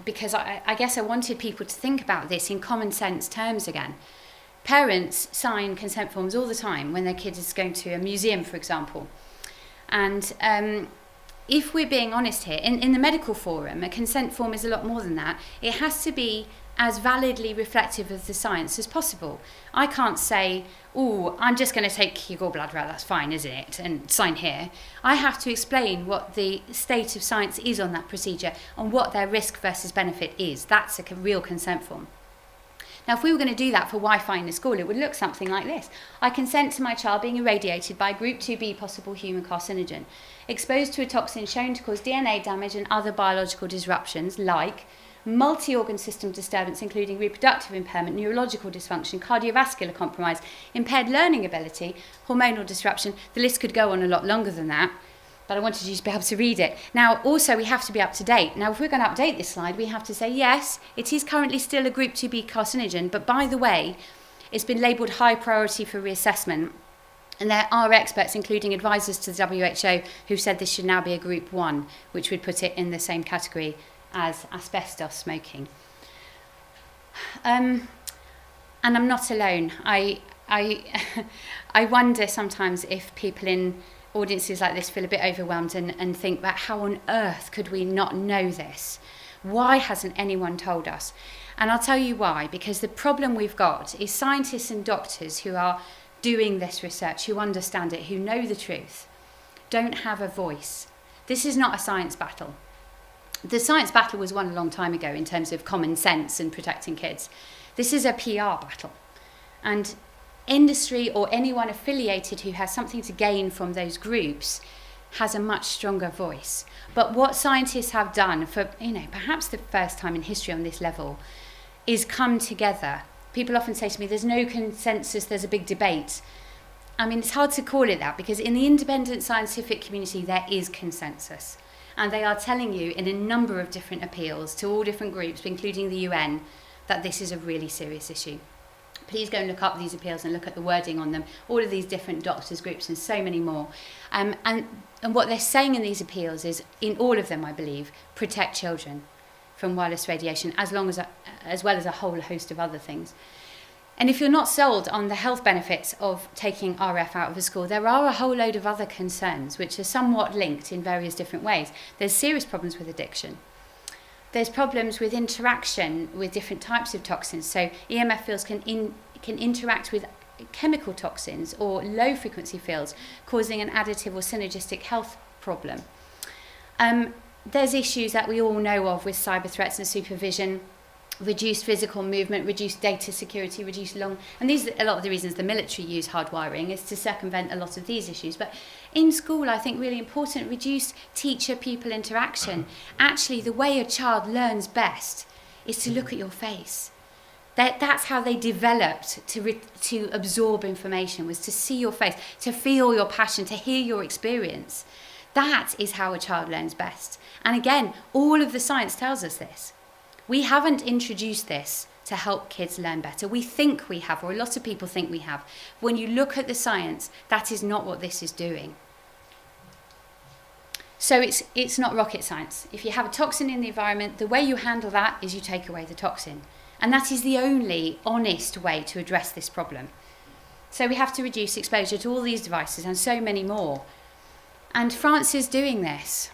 because I guess I wanted people to think about this in common sense terms again. Parents sign consent forms all the time when their kid is going to a museum, for example. And if we're being honest here, in the medical forum, a consent form is a lot more than that. It has to be as validly reflective of the science as possible. I can't say, oh, I'm just going to take your gallbladder out, that's fine, isn't it, and sign here. I have to explain what the state of science is on that procedure and what their risk versus benefit is. That's a real consent form. Now, if we were going to do that for Wi-Fi in the school, it would look something like this. I consent to my child being irradiated by a group 2B possible human carcinogen, exposed to a toxin shown to cause DNA damage and other biological disruptions like multi-organ system disturbance, including reproductive impairment, neurological dysfunction, cardiovascular compromise, impaired learning ability, hormonal disruption. The list could go on a lot longer than that, but I wanted you to be able to read it. Now, also, we have to be up to date. Now, if we're going to update this slide, we have to say, yes, it is currently still a Group 2B carcinogen, but by the way, it's been labelled high priority for reassessment. And there are experts, including advisors to the WHO, who said this should now be a Group 1, which would put it in the same category as asbestos smoking. And I'm not alone. I wonder sometimes if people in audiences like this feel a bit overwhelmed and think about how on earth could we not know this? Why hasn't anyone told us? And I'll tell you why, because the problem we've got is scientists and doctors who are doing this research, who understand it, who know the truth, don't have a voice. This is not a science battle. The science battle was won a long time ago in terms of common sense and protecting kids. This is a PR battle. And industry or anyone affiliated who has something to gain from those groups has a much stronger voice. But what scientists have done for, perhaps the first time in history on this level, is come together. People often say to me, there's no consensus, there's a big debate. I mean, it's hard to call it that, because in the independent scientific community, there is consensus. And they are telling you in a number of different appeals to all different groups, including the UN, that this is a really serious issue. Please go and look up these appeals and look at the wording on them, all of these different doctors groups and so many more. And what they're saying in these appeals is, in all of them, I believe, protect children from wireless radiation, as well as a whole host of other things. And if you're not sold on the health benefits of taking RF out of a school, there are a whole load of other concerns which are somewhat linked in various different ways. There's serious problems with addiction. There's problems with interaction with different types of toxins. So EMF fields can interact with chemical toxins or low frequency fields, causing an additive or synergistic health problem. There's issues that we all know of with cyber threats and supervision, reduced physical movement, reduced data security, and these are a lot of the reasons the military use hardwiring, is to circumvent a lot of these issues. But in school, I think really important, reduce teacher-pupil interaction. Actually, the way a child learns best is to look at your face. That's how they developed to absorb information, was to see your face, to feel your passion, to hear your experience. That is how a child learns best. And again, all of the science tells us this. We haven't introduced this to help kids learn better. We think we have, or a lot of people think we have. When you look at the science, that is not what this is doing. So it's not rocket science. If you have a toxin in the environment, the way you handle that is you take away the toxin. And that is the only honest way to address this problem. So we have to reduce exposure to all these devices and so many more. And France is doing this.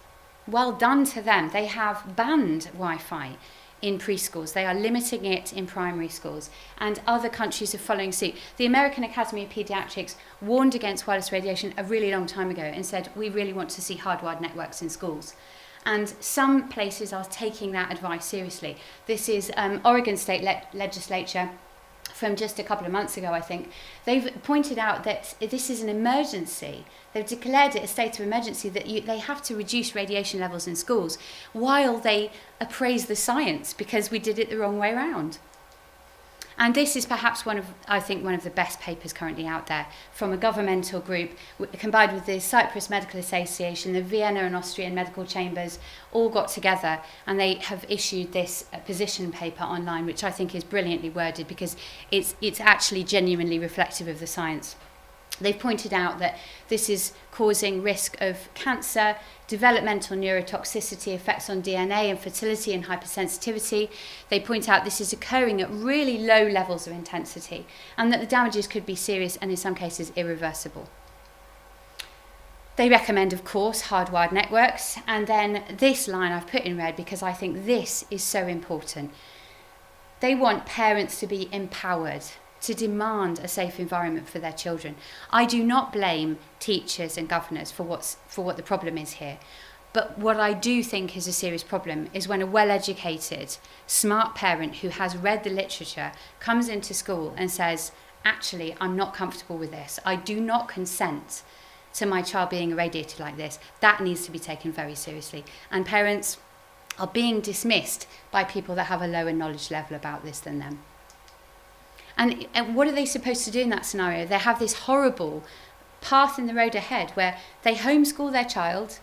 Well done to them. They have banned Wi-Fi in preschools. They are limiting it in primary schools, and other countries are following suit. The American Academy of Pediatrics warned against wireless radiation a really long time ago and said, we really want to see hardwired networks in schools. And some places are taking that advice seriously. This is Oregon State Legislature from just a couple of months ago, I think. They've pointed out that this is an emergency. They've declared it a state of emergency, that they have to reduce radiation levels in schools while they appraise the science, because we did it the wrong way around. And this is perhaps one of the best papers currently out there from a governmental group, combined with the Cyprus Medical Association, the Vienna and Austrian medical chambers, all got together, and they have issued this position paper online, which I think is brilliantly worded, because it's actually genuinely reflective of the science. They've pointed out that this is causing risk of cancer, developmental neurotoxicity, effects on DNA, infertility and hypersensitivity. They point out this is occurring at really low levels of intensity, and that the damages could be serious and in some cases irreversible. They recommend, of course, hardwired networks. And then this line I've put in red because I think this is so important. They want parents to be empowered to demand a safe environment for their children. I do not blame teachers and governors for what the problem is here. But what I do think is a serious problem is when a well-educated, smart parent who has read the literature comes into school and says, actually, I'm not comfortable with this. I do not consent to my child being irradiated like this. That needs to be taken very seriously. And parents are being dismissed by people that have a lower knowledge level about this than them. And what are they supposed to do in that scenario? They have this horrible path in the road ahead where they homeschool their child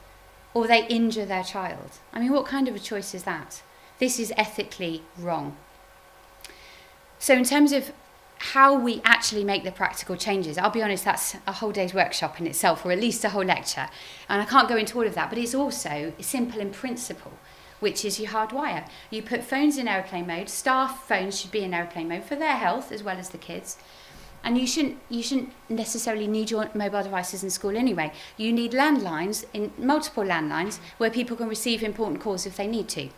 or they injure their child. I mean, what kind of a choice is that? This is ethically wrong. So in terms of how we actually make the practical changes, I'll be honest, that's a whole day's workshop in itself, or at least a whole lecture. And I can't go into all of that, but it's also simple in principle, which is you hardwire. You put phones in airplane mode. Staff phones should be in airplane mode for their health as well as the kids. And you shouldn't necessarily need your mobile devices in school anyway. You need landlines, in multiple landlines, where people can receive important calls if they need to.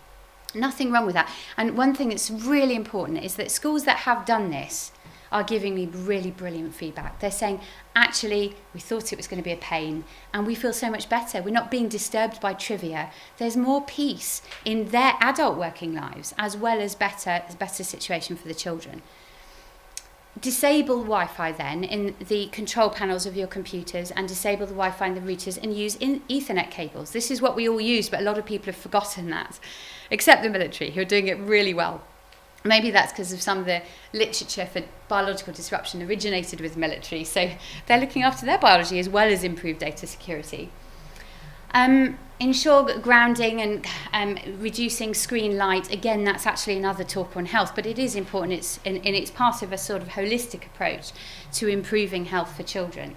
Nothing wrong with that. And one thing that's really important is that schools that have done this are giving me really brilliant feedback. They're saying, actually, we thought it was going to be a pain and we feel so much better. We're not being disturbed by trivia. There's more peace in their adult working lives, as well as a better situation for the children. Disable Wi-Fi then in the control panels of your computers, and disable the Wi-Fi in the routers, and use Ethernet cables. This is what we all use, but a lot of people have forgotten that, except the military, who are doing it really well. Maybe that's because of some of the literature for biological disruption originated with the military, so they're looking after their biology as well as improved data security. Ensure grounding and reducing screen light. Again, that's actually another talk on health, but it is important. It's part of a sort of holistic approach to improving health for children.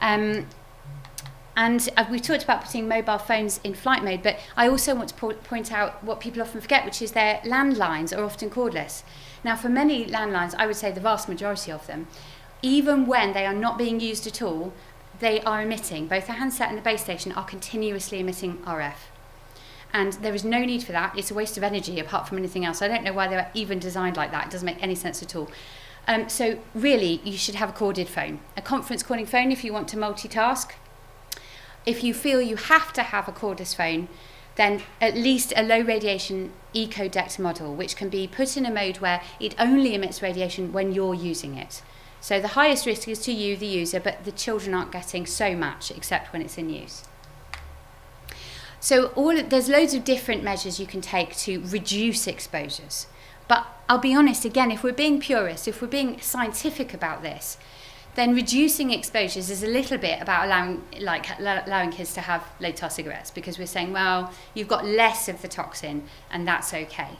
And we've talked about putting mobile phones in flight mode, but I also want to point out what people often forget, which is their landlines are often cordless. Now, for many landlines, I would say the vast majority of them, even when they are not being used at all, they are emitting, both the handset and the base station are continuously emitting RF. And there is no need for that. It's a waste of energy apart from anything else. I don't know why they were even designed like that. It doesn't make any sense at all. So really, you should have a corded phone. A conference calling phone if you want to multitask. If you feel you have to have a cordless phone, then at least a low radiation EcoDect model, which can be put in a mode where it only emits radiation when you're using it. So the highest risk is to you, the user, but the children aren't getting so much except when it's in use. So there's loads of different measures you can take to reduce exposures. But I'll be honest, again, if we're being purist, if we're being scientific about this, then reducing exposures is a little bit about allowing kids to have low-tar cigarettes, because we're saying, well, you've got less of the toxin and that's okay.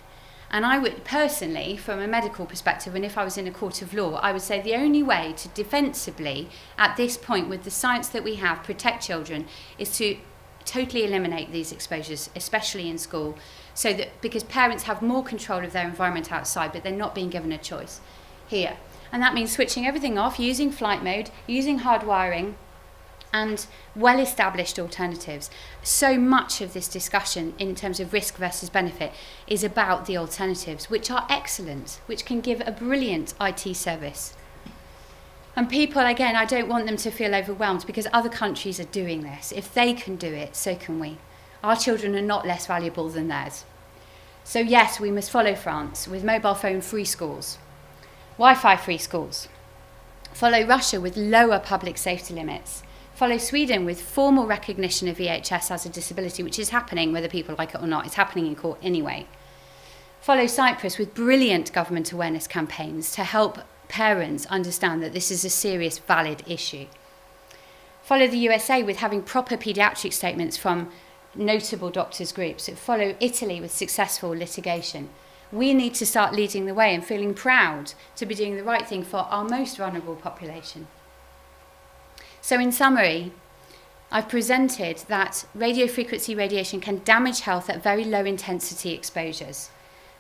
And I would personally, from a medical perspective, and if I was in a court of law, I would say the only way to defensively, at this point, with the science that we have, protect children, is to totally eliminate these exposures, especially in school, so that because parents have more control of their environment outside, but they're not being given a choice here. And that means switching everything off, using flight mode, using hardwiring, and well-established alternatives. So much of this discussion in terms of risk versus benefit is about the alternatives, which are excellent, which can give a brilliant IT service. And people, again, I don't want them to feel overwhelmed, because other countries are doing this. If they can do it, so can we. Our children are not less valuable than theirs. So yes, we must follow France with mobile phone free schools, Wi-Fi free schools. Follow Russia with lower public safety limits. Follow Sweden with formal recognition of VHS as a disability, which is happening whether people like it or not. It's happening in court anyway. Follow Cyprus with brilliant government awareness campaigns to help parents understand that this is a serious, valid issue. Follow the USA with having proper paediatric statements from notable doctors' groups. Follow Italy with successful litigation. We need to start leading the way and feeling proud to be doing the right thing for our most vulnerable population. So in summary, I've presented that radiofrequency radiation can damage health at very low intensity exposures.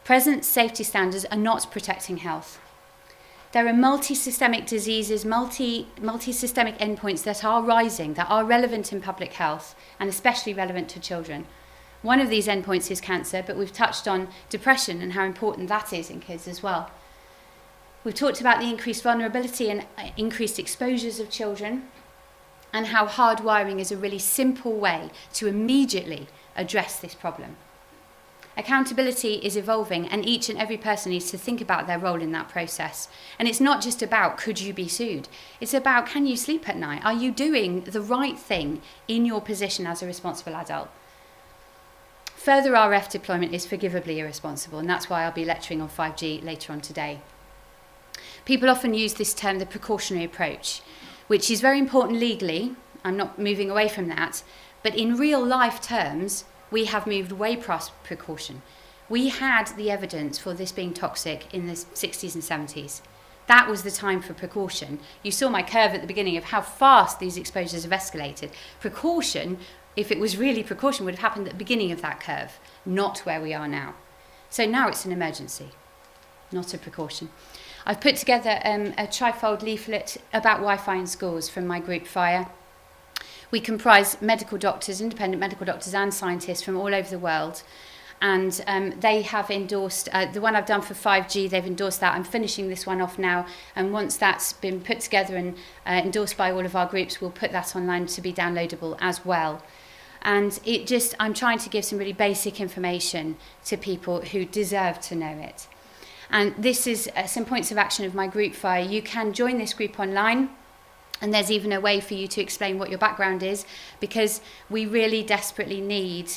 Present safety standards are not protecting health. There are multi-systemic diseases, multi-systemic endpoints that are rising, that are relevant in public health, and especially relevant to children. One of these endpoints is cancer, but we've touched on depression and how important that is in kids as well. We've talked about the increased vulnerability and increased exposures of children, and how hardwiring is a really simple way to immediately address this problem. Accountability is evolving, and each and every person needs to think about their role in that process. And it's not just about, could you be sued? It's about, can you sleep at night? Are you doing the right thing in your position as a responsible adult? Further RF deployment is forgivably irresponsible, and that's why I'll be lecturing on 5G later on today. People often use this term, the precautionary approach, which is very important legally. I'm not moving away from that. But in real life terms, we have moved way past precaution. We had the evidence for this being toxic in the 60s and 70s. That was the time for precaution. You saw my curve at the beginning of how fast these exposures have escalated. Precaution, if it was really precaution, would have happened at the beginning of that curve, not where we are now. So now it's an emergency, not a precaution. I've put together a trifold leaflet about Wi-Fi in schools from my group FIRE. We comprise medical doctors, independent medical doctors and scientists from all over the world. And they have endorsed, the one I've done for 5G, they've endorsed that. I'm finishing this one off now. And once that's been put together and endorsed by all of our groups, we'll put that online to be downloadable as well. And I'm trying to give some really basic information to people who deserve to know it. And this is some points of action of my group FIRE. You can join this group online, and there's even a way for you to explain what your background is, because we really desperately need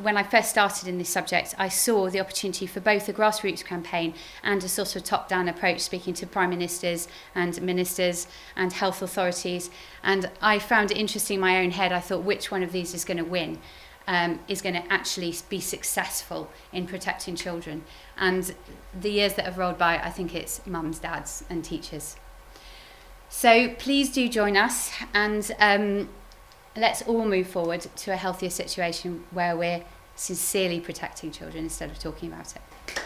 when I first started in this subject, I saw the opportunity for both a grassroots campaign and a sort of top-down approach, speaking to prime ministers and health authorities. And I found it interesting in my own head. I thought, which one of these is going to win, is going to actually be successful in protecting children? And the years that have rolled by, I think it's mums, dads and teachers. So please do join us, and let's all move forward to a healthier situation where we're sincerely protecting children instead of talking about it.